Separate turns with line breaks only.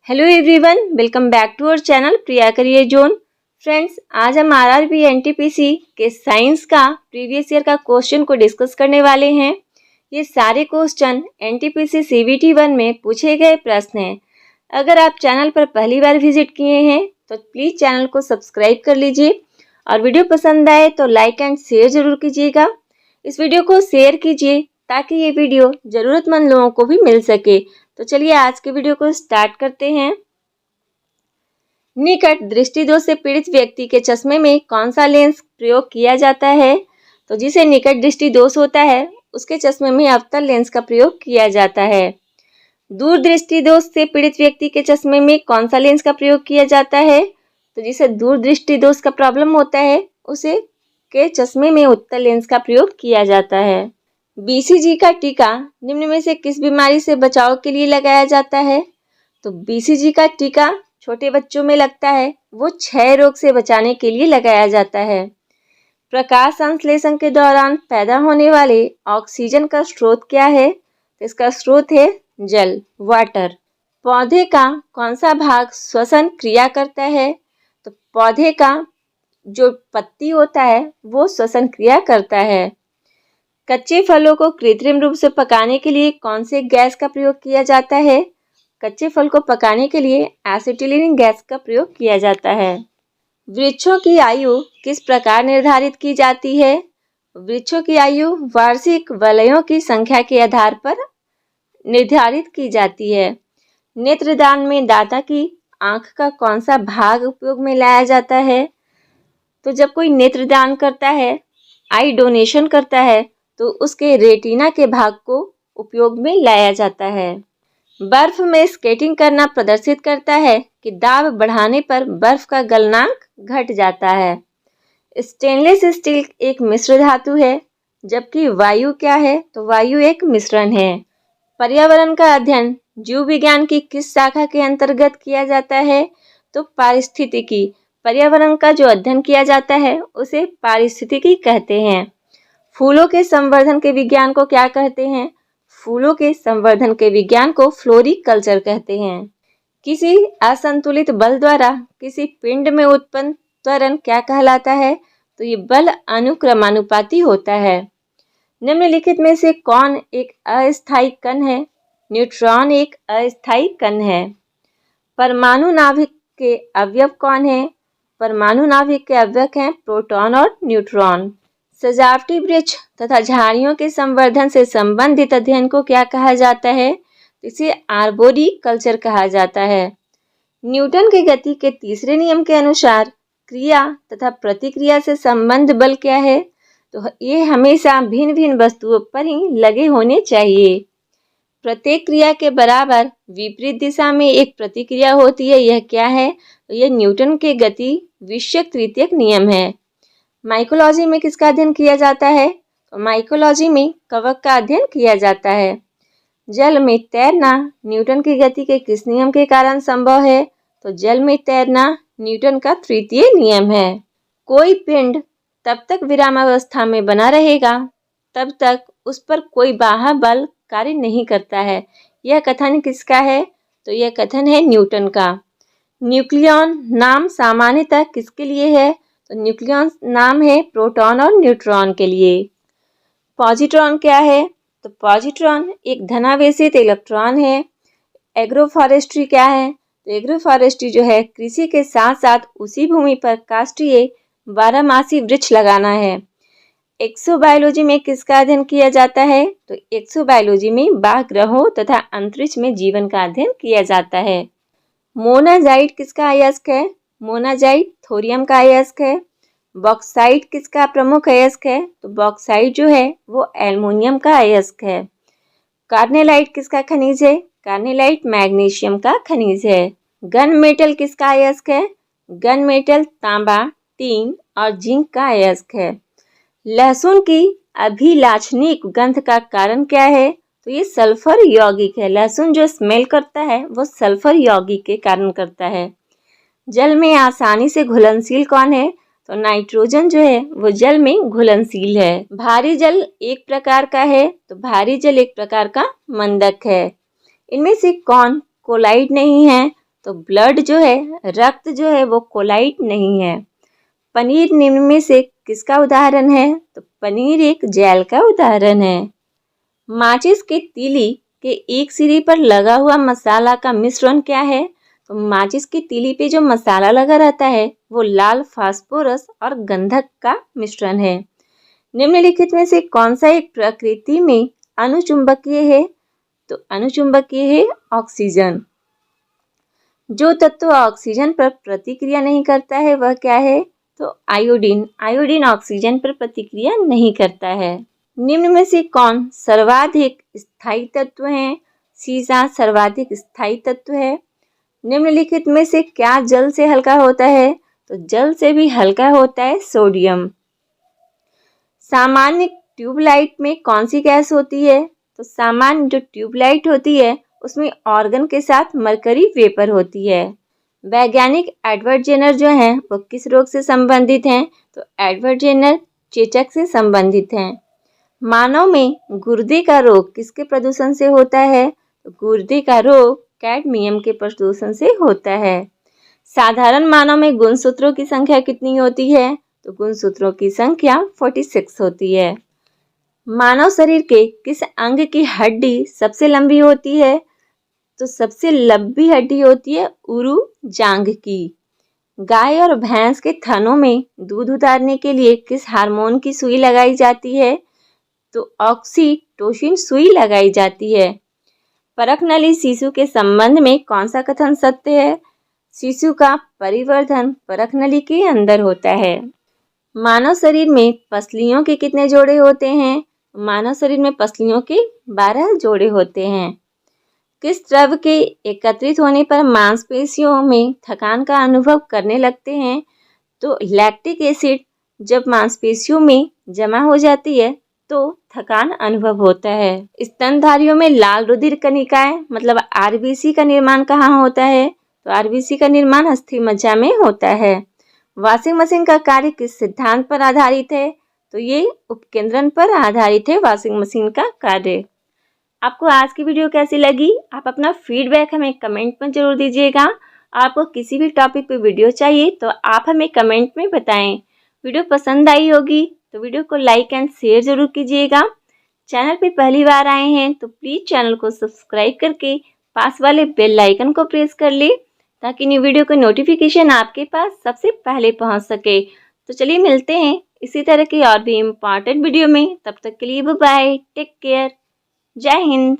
Hello everyone, welcome back to our channel Priya career zone. Friends, आज हम RRB NTPC के science का previous year का क्वेश्चन को डिस्कस करने वाले हैं। ये सारे क्वेश्चन एनटीपीसी सीबीटी 1 में पूछे गए प्रश्न हैं। अगर आप चैनल पर पहली बार विजिट किए हैं तो प्लीज़ चैनल को सब्सक्राइब कर लीजिए और वीडियो पसंद आए तो लाइक एंड शेयर ज़रूर कीजिएगा। इस वीडियो को शेयर कीजिए ताकि ये वीडियो ज़रूरतमंद लोगों को भी मिल सके। तो चलिए आज के वीडियो को स्टार्ट करते हैं। निकट दृष्टि दोष से पीड़ित व्यक्ति के चश्मे में कौन सा लेंस प्रयोग किया जाता है? तो जिसे निकट दृष्टि दोष होता है उसके चश्मे में अवतल लेंस का प्रयोग किया जाता है। दूर दृष्टि दोष से पीड़ित व्यक्ति के चश्मे में कौन सा लेंस का प्रयोग किया जाता है? तो जिसे दूर दृष्टि दोष का प्रॉब्लम होता है उसे के चश्मे में उत्तल लेंस का प्रयोग किया जाता है। बीसीजी का टीका निम्न में से किस बीमारी से बचाव के लिए लगाया जाता है? तो बीसीजी का टीका छोटे बच्चों में लगता है, वो क्षय रोग से बचाने के लिए लगाया जाता है। प्रकाश संश्लेषण के दौरान पैदा होने वाले ऑक्सीजन का स्रोत क्या है? तो इसका स्रोत है जल, वाटर। पौधे का कौन सा भाग श्वसन क्रिया करता है? तो पौधे का जो पत्ती होता है वो श्वसन क्रिया करता है। कच्चे फलों को कृत्रिम रूप से पकाने के लिए कौन से गैस का प्रयोग किया जाता है? कच्चे फल को पकाने के लिए एसिटिलीन गैस का प्रयोग किया जाता है। वृक्षों की आयु किस प्रकार निर्धारित की जाती है? वृक्षों की आयु वार्षिक वलयों की संख्या के आधार पर निर्धारित की जाती है। नेत्रदान में दाता की आंख का कौन सा भाग उपयोग में लाया जाता है? तो जब कोई नेत्रदान करता है, आई डोनेशन करता है, तो उसके रेटिना के भाग को उपयोग में लाया जाता है। बर्फ में स्केटिंग करना प्रदर्शित करता है कि दाब बढ़ाने पर बर्फ का गलनांक घट जाता है। स्टेनलेस स्टील एक मिश्र धातु है, जबकि वायु क्या है? तो वायु एक मिश्रण है। पर्यावरण का अध्ययन जीव विज्ञान की किस शाखा के अंतर्गत किया जाता है? तो पारिस्थितिकी। पर्यावरण का जो अध्ययन किया जाता है उसे पारिस्थितिकी कहते हैं। फूलों के संवर्धन के विज्ञान को क्या कहते हैं? फूलों के संवर्धन के विज्ञान को फ्लोरिकल्चर कहते हैं। किसी असंतुलित बल द्वारा किसी पिंड में उत्पन्न त्वरण क्या कहलाता है? तो ये बल अनुक्रमानुपाती होता है। निम्नलिखित में से कौन एक अस्थायी कण है? न्यूट्रॉन एक अस्थायी कण है। परमाणु नाभिक के अवयव कौन है? परमाणु नाभिक के अवयव हैं प्रोटॉन और न्यूट्रॉन। सजावटी वृक्ष तथा झाड़ियों के संवर्धन से संबंधित अध्ययन को क्या कहा जाता है? इसे आर्बोरिकल्चर कहा जाता है। न्यूटन की गति के तीसरे नियम के अनुसार क्रिया तथा प्रतिक्रिया से संबंध बल क्या है? तो ये हमेशा भिन्न भिन्न वस्तुओं पर ही लगे होने चाहिए। प्रत्येक क्रिया के बराबर विपरीत दिशा में एक प्रतिक्रिया होती है, यह क्या है? तो यह न्यूटन के गति विषयक तृतीयक नियम है। माइकोलॉजी में किसका अध्ययन किया जाता है? तो माइकोलॉजी में कवक का अध्ययन किया जाता है। जल में तैरना न्यूटन की गति के किस नियम के कारण संभव है? तो जल में तैरना न्यूटन का तृतीय नियम है। कोई पिंड तब तक विरामावस्था में बना रहेगा तब तक उस पर कोई बाह्य बल कार्य नहीं करता है। यह कथन किसका है? तो यह कथन है न्यूटन का। न्यूक्लियॉन नाम सामान्यतः किसके लिए है? तो न्यूक्लियॉन नाम है प्रोटॉन और न्यूट्रॉन के लिए। पॉजिट्रॉन क्या है? तो पॉजिट्रॉन एक धनावेशित इलेक्ट्रॉन है। एग्रोफॉरेस्ट्री क्या है? तो एग्रोफॉरेस्ट्री जो है कृषि के साथ साथ उसी भूमि पर काष्ठीय बारहमासी वृक्ष लगाना है। एक्सोबायोलॉजी में किसका अध्ययन किया जाता है? तो एक्सोबायोलॉजी में बाह्य ग्रहों तथा अंतरिक्ष में जीवन का अध्ययन किया जाता है। मोनाजाइट किसका अयस्क है? मोनाजाइट थोरियम का अयस्क है। बॉक्साइट किसका प्रमुख अयस्क है? तो बॉक्साइट जो है वो एल्युमिनियम का अयस्क है। कार्नेलाइट किसका खनिज है? कार्नेलाइट मैग्नीशियम का खनिज है। गन मेटल किसका अयस्क है? गन मेटल तांबा, टीन और जिंक का अयस्क है। लहसुन की अभिलाषणिक गंध का कारण क्या है? तो ये सल्फर यौगिक है। लहसुन जो स्मेल करता है वो सल्फर यौगिक के कारण करता है। जल में आसानी से घुलनशील कौन है? तो नाइट्रोजन जो है वो जल में घुलनशील है। भारी जल एक प्रकार का है, तो भारी जल एक प्रकार का मंदक है। इनमें से कौन कोलाइड नहीं है? तो तो ब्लड जो है, रक्त जो है वो कोलाइट नहीं है। पनीर निम्न में से किसका उदाहरण है? तो पनीर एक जेल का उदाहरण है। माचिस के तीली के एक सिरे पर लगा हुआ मसाला का मिश्रण क्या है? तो माचिस की तीली पे जो मसाला लगा रहता है वो लाल फास्फोरस और गंधक का मिश्रण है। निम्नलिखित में से कौन सा एक प्रकृति में अनुचुंबकीय है? तो अनुचुंबकीय है ऑक्सीजन। जो तत्व ऑक्सीजन पर प्रतिक्रिया नहीं करता है वह क्या है? तो आयोडीन। आयोडीन ऑक्सीजन पर प्रतिक्रिया नहीं करता है। निम्न में से कौन सर्वाधिक स्थायी तत्व है? सीसा सर्वाधिक स्थायी तत्व है। निम्नलिखित में से क्या जल से हल्का होता है? तो जल से भी हल्का होता है सोडियम। सामान्य ट्यूबलाइट में कौन सी गैस होती है? तो सामान्य जो ट्यूबलाइट होती है उसमें ऑर्गन के साथ मरकरी वेपर होती है। वैज्ञानिक एडवर्ड जेनर जो हैं वो किस रोग से संबंधित हैं? तो एडवर्ड जेनर चेचक से संबंधित हैं। मानव में गुर्दे का रोग किसके प्रदूषण से होता है? तो गुर्दे का रोग कैडमियम के प्रदूषण से होता है। साधारण मानव में गुणसूत्रों की संख्या कितनी होती है? तो गुणसूत्रों की संख्या 46 होती है। मानव शरीर के किस अंग की हड्डी सबसे लंबी होती है? तो सबसे लंबी हड्डी होती है उरु जांघ की। गाय और भैंस के थनों में दूध उतारने के लिए किस हार्मोन की सुई लगाई जाती है? तो ऑक्सीटोसिन सुई लगाई जाती है। परखनली शिशु के संबंध में कौन सा कथन सत्य है? शिशु का परिवर्धन परखनली के अंदर होता है। मानव शरीर में पसलियों के कितने जोड़े होते हैं? मानव शरीर में पसलियों के 12 जोड़े होते हैं। किस द्रव के एकत्रित होने पर मांसपेशियों में थकान का अनुभव करने लगते हैं? तो लैक्टिक एसिड जब मांसपेशियों में जमा हो जाती है तो थकान अनुभव होता है। स्तनधारियों में लाल रुधिर कणिकाएं मतलब आरबीसी का निर्माण कहाँ होता है? तो आरबीसी का निर्माण अस्थि मज्जा में होता है। वॉशिंग मशीन का कार्य किस सिद्धांत पर आधारित है? तो ये उपकेंद्रण पर आधारित है वॉशिंग मशीन का कार्य। आपको आज की वीडियो कैसी लगी? आप अपना फीडबैक हमें कमेंट में जरूर दीजिएगा। आपको किसी भी टॉपिक पे वीडियो चाहिए तो आप हमें कमेंट में बताएं। वीडियो पसंद आई होगी तो वीडियो को लाइक एंड शेयर जरूर कीजिएगा। चैनल पे पहली बार आए हैं तो प्लीज़ चैनल को सब्सक्राइब करके पास वाले बेल आइकन को प्रेस कर ले ताकि न्यू वीडियो का नोटिफिकेशन आपके पास सबसे पहले पहुंच सके। तो चलिए मिलते हैं इसी तरह की और भी इम्पॉर्टेंट वीडियो में। तब तक के लिए बाय बाय, टेक केयर, जय हिंद।